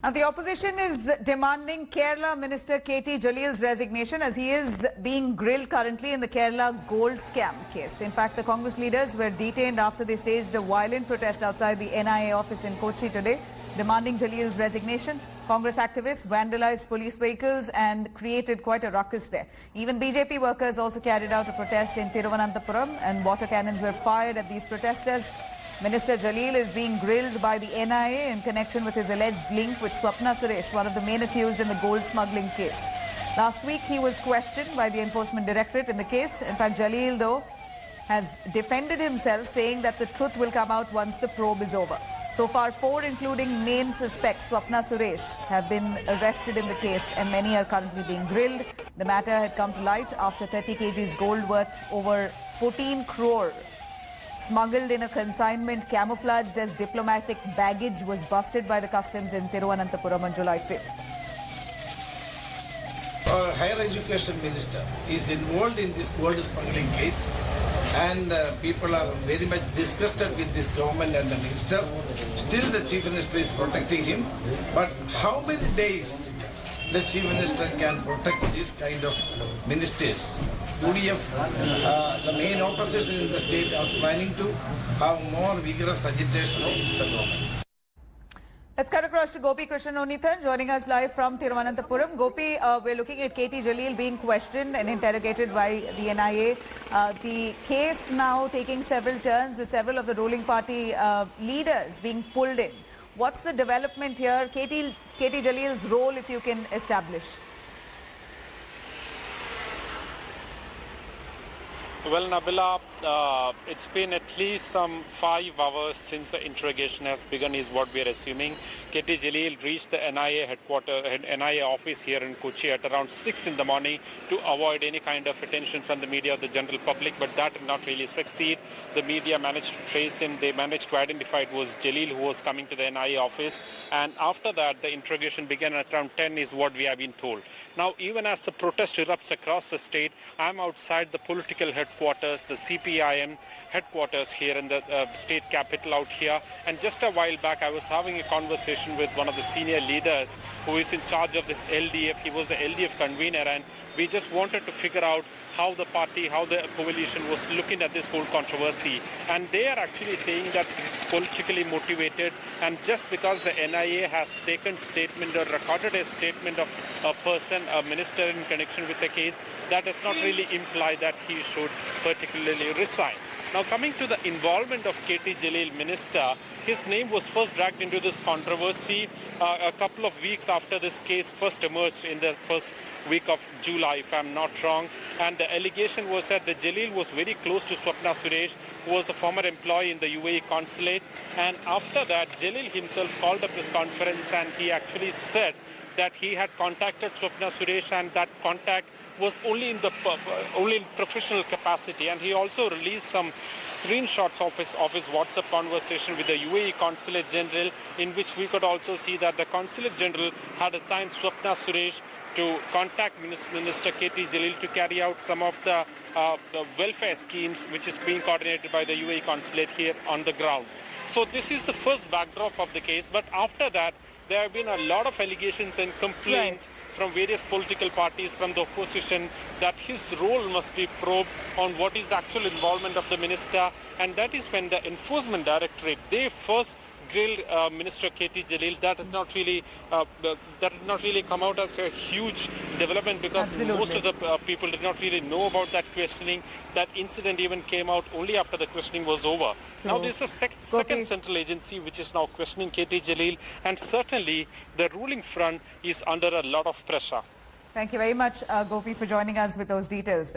Now, the opposition is demanding Kerala Minister KT Jaleel's resignation as he is being grilled currently in the Kerala gold scam case. In fact, the Congress leaders were detained after they staged a violent protest outside the NIA office in Kochi today, demanding Jaleel's resignation. Congress activists vandalized police vehicles and created quite a ruckus there. Even BJP workers also carried out a protest in Thiruvananthapuram and water cannons were fired at these protesters. Minister Jaleel is being grilled by the NIA in connection with his alleged link with Swapna Suresh, one of the main accused in the gold smuggling case. Last week, he was questioned by the Enforcement Directorate in the case. In fact, Jaleel, though, has defended himself, saying that the truth will come out once the probe is over. So far, 4, including main suspects, Swapna Suresh, have been arrested in the case and many are currently being grilled. The matter had come to light after 30 kgs gold worth over 14 crore smuggled in a consignment camouflaged as diplomatic baggage was busted by the customs in Thiruvananthapuram on July 5th. Our higher education minister is involved in this gold smuggling case, and people are very much disgusted with this government and the minister. Still the chief minister is protecting him, but how many days the chief minister can protect this kind of ministers? UDF, the main opposition in the state, are planning to have more vigorous agitation against the government. Let's cut across to Gopi Krishnanonithan joining us live from Thiruvananthapuram. Gopi, we're looking at KT Jaleel being questioned and interrogated by the NIA. The case now taking several turns with several of the ruling party leaders being pulled in. What's the development here? KT Jaleel's role, if you can establish. Well, Nabila, it's been at least some 5 hours since the interrogation has begun, is what we are assuming. KT Jaleel reached the NIA office here in Kochi at around 6 in the morning to avoid any kind of attention from the media or the general public, but that did not really succeed. The media managed to trace him. They managed to identify it was Jaleel who was coming to the NIA office. And after that, the interrogation began at around 10 is what we have been told. Now, even as the protest erupts across the state, I'm outside the political headquarters, the CPIM headquarters here in the state capital out here. And just a while back, I was having a conversation with one of the senior leaders who is in charge of this LDF. He was the LDF convener, and we just wanted to figure out how the party, how the coalition was looking at this whole controversy. And they are actually saying that this is politically motivated, and just because the NIA has taken statement or recorded a statement of a person, a minister in connection with the case, that does not really imply that he should particularly resign. Now, coming to the involvement of KT Jaleel, minister, his name was first dragged into this controversy a couple of weeks after this case first emerged in the first week of July, if I'm not wrong. And the allegation was that the Jaleel was very close to Swapna Suresh, who was a former employee in the UAE consulate. And after that, Jaleel himself called a press conference and he actually said that he had contacted Swapna Suresh, and that contact was only in professional capacity. And he also released some screenshots of his WhatsApp conversation with the UAE Consulate General, in which we could also see that the Consulate General had assigned Swapna Suresh to contact Minister KT Jaleel to carry out some of the welfare schemes which is being coordinated by the UAE Consulate here on the ground. So this is the first backdrop of the case, but after that, there have been a lot of allegations and complaints from various political parties, from the opposition, that his role must be probed on what is the actual involvement of the minister. And that is when the Enforcement Directorate, they first grilled Minister KT Jaleel. That did not really come out as a huge development, because most of the people did not really know about that questioning. That incident even came out only after the questioning was over. So, now there's a second central agency which is now questioning KT Jaleel, and certainly the ruling front is under a lot of pressure. Thank you very much, Gopi, for joining us with those details.